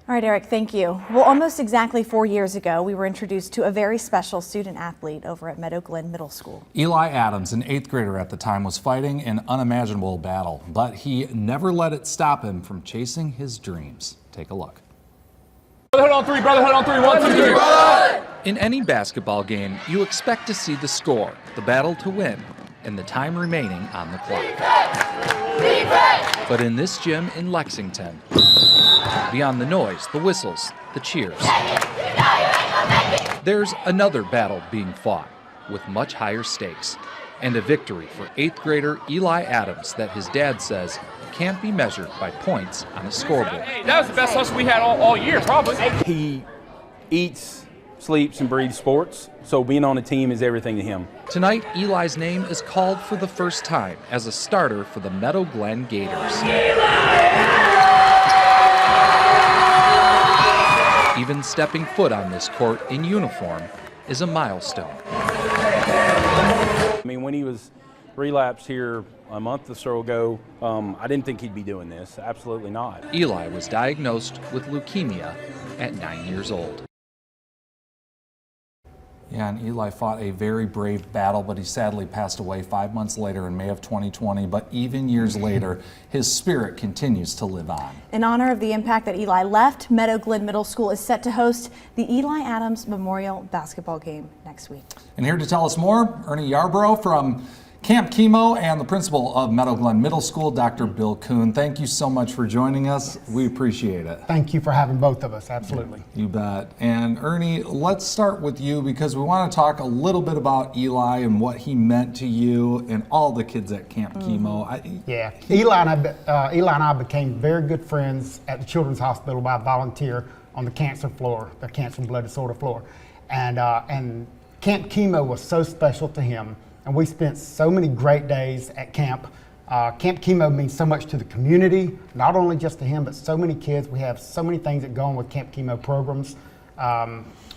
All right, Eric, thank you. Well, almost exactly 4 years ago, we were introduced to a very special student athlete over at Meadow Glen Middle School. Eli Adams, an 8th grader at the time, was fighting an unimaginable battle, but he never let it stop him from chasing his dreams. Take a look. Brotherhood on three, brotherhood on three, 1, 2, 3, brotherhood! In any basketball game, you expect to see the score, the battle to win, and the time remaining on the clock. But in this gym in Lexington, beyond the noise, the whistles, the cheers, there's another battle being fought with much higher stakes, and a victory for 8th grader Eli Adams that his dad says can't be measured by points on a scoreboard. Hey, that was the best hustle we had all year, probably. He eats, sleeps, and breathes sports, so being on a team is everything to him. Tonight, Eli's name is called for the first time as a starter for the Meadow Glen Gators. Even stepping foot on this court in uniform is a milestone. I mean, when he was relapsed here a month or so ago, I didn't think he'd be doing this. Absolutely not. Eli was diagnosed with leukemia at 9 years old. Yeah, and Eli fought a very brave battle, but he sadly passed away 5 months later in May of 2020. But even years later, his spirit continues to live on. In honor of the impact that Eli left, Meadow Glen Middle School is set to host the Eli Adams Memorial Basketball Game next week. And here to tell us more, Ernie Yarbrough from Camp Chemo and the principal of Meadow Glen Middle School, Dr. Bill Kuhn. Thank you so much for joining us. We appreciate it. Thank you for having both of us, absolutely. You bet. And Ernie, let's start with you because we want to talk a little bit about Eli and what he meant to you and all the kids at Camp Chemo. Yeah, Eli and I became very good friends at the Children's Hospital by volunteer on the cancer floor, the cancer and blood disorder floor. And Camp Chemo was so special to him. And we spent so many great days at camp. Camp Chemo means so much to the community, not only just to him, but so many kids. We have so many things that go on with Camp Chemo programs.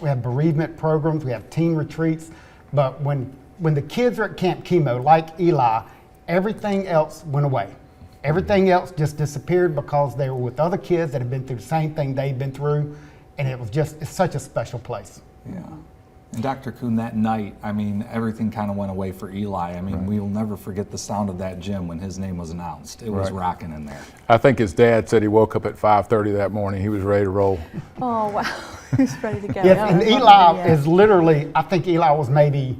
We have bereavement programs, we have teen retreats. But when the kids are at Camp Chemo, like Eli, everything else went away. Everything else just disappeared because they were with other kids that have been through the same thing they've been through. And it's such a special place. Yeah. And Dr. Kuhn, that night, I mean, everything kind of went away for Eli. I mean, we'll never forget the sound of that gym when his name was announced. It was rocking in there. I think his dad said he woke up at 5:30 that morning. He was ready to roll. Oh, wow. He's ready to go. Yes, and Eli is literally, I think Eli was maybe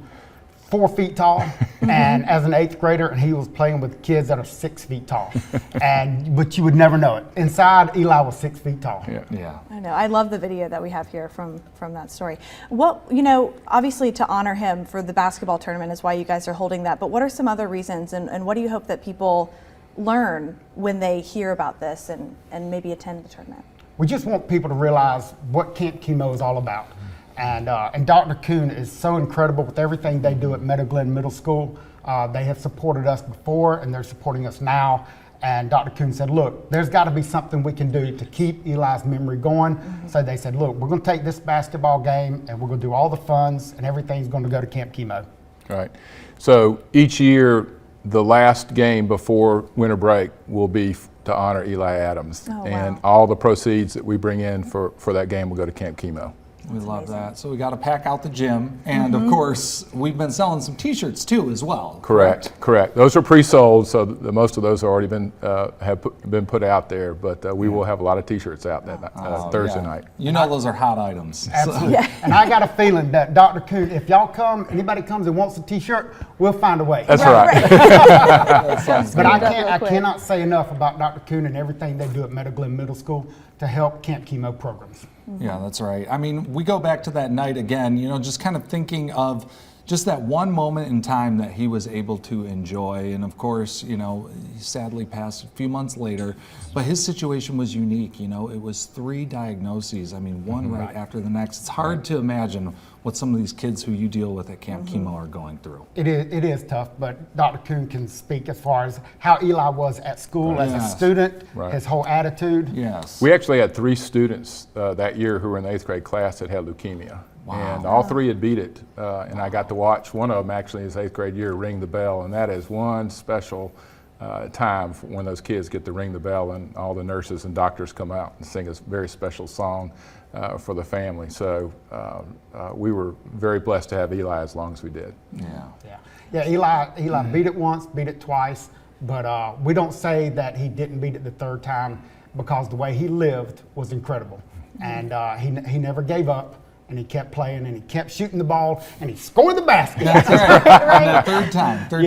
4 feet tall, and as an 8th grader, and he was playing with kids that are 6 feet tall. But you would never know it. Inside, Eli was 6 feet tall. Yeah. I know. I love the video that we have here from that story. What, obviously to honor him for the basketball tournament is why you guys are holding that, but what are some other reasons, and what do you hope that people learn when they hear about this and maybe attend the tournament? We just want people to realize what Camp Chemo is all about. And Dr. Kuhn is so incredible with everything they do at Meadow Glen Middle School. They have supported us before and they're supporting us now. And Dr. Kuhn said, look, there's got to be something we can do to keep Eli's memory going. So they said, look, we're going to take this basketball game and we're going to do all the funds and everything's going to go to Camp Chemo. Right. So each year, the last game before winter break will be to honor Eli Adams. Oh, wow. And all the proceeds that we bring in for that game will go to Camp Chemo. We love that. So we got to pack out the gym. And of course, we've been selling some t-shirts too as well. Correct. Those are pre-sold, so most of those have already been been put out there, but we will have a lot of t-shirts out that Thursday night. You know those are hot items. Absolutely. And I got a feeling that Dr. Kuhn, if y'all come, anybody comes and wants a t-shirt, we'll find a way. That's right. But I cannot say enough about Dr. Kuhn and everything they do at Meadow Glen Middle School to help Camp Chemo programs. Yeah, that's right. I mean, we go back to that night again, just kind of thinking of just that one moment in time that he was able to enjoy. And of course, he sadly passed a few months later, but his situation was unique. It was 3 diagnoses. I mean, one right after the next. It's hard to imagine what some of these kids who you deal with at Camp Chemo are going through. It is tough, but Dr. Kuhn can speak as far as how Eli was at school as a student, his whole attitude. Yes. We actually had 3 students that year who were in the 8th grade class that had leukemia. Wow. And all 3 had beat it. And I got to watch one of them actually his 8th grade year ring the bell. And that is one special time when those kids get to ring the bell and all the nurses and doctors come out and sing a very special song for the family. So we were very blessed to have Eli as long as we did. Yeah, Eli beat it once, beat it twice, but we don't say that he didn't beat it the third time because the way he lived was incredible. And he never gave up, and he kept playing, and he kept shooting the ball, and he scored the basket. That's right. And that third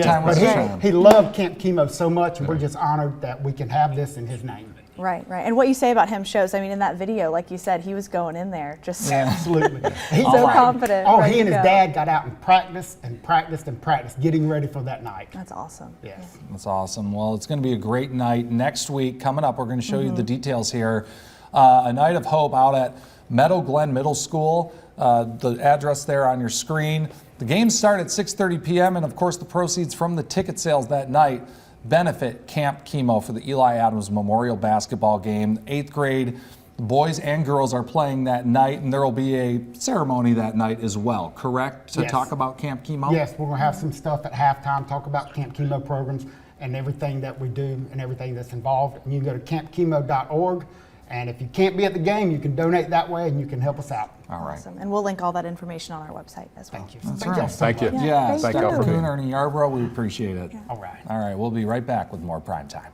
time was but the charm. he loved Camp Chemo so much, and we're just honored that we can have this in his name. Right, right. And what you say about him shows, I mean, in that video, like you said, he was going in there just Absolutely. He's so confident. Oh, ready he and to his go. dad got out and practiced and practiced and practiced, getting ready for that night. That's awesome. Yes. That's awesome. Well, it's going to be a great night. Next week, coming up, we're going to show you the details here. A night of hope out at Meadow Glen Middle School. The address there on your screen. The games start at 6:30 p.m. and of course the proceeds from the ticket sales that night benefit Camp Chemo for the Eli Adams Memorial Basketball game. 8th grade boys and girls are playing that night, and there will be a ceremony that night as well, correct? To Yes. talk about Camp Chemo? Yes, we're going to have some stuff at halftime, talk about Camp Chemo programs and everything that we do and everything that's involved. And you can go to campchemo.org, and if you can't be at the game, you can donate that way and you can help us out. All right. Awesome. And we'll link all that information on our website as well. Thank you. That's Thank right. y'all so Thank you. much. Yeah, thank Steph you. Coon, Ernie Yarbrough, we appreciate it. All right. All right, we'll be right back with more Prime Time.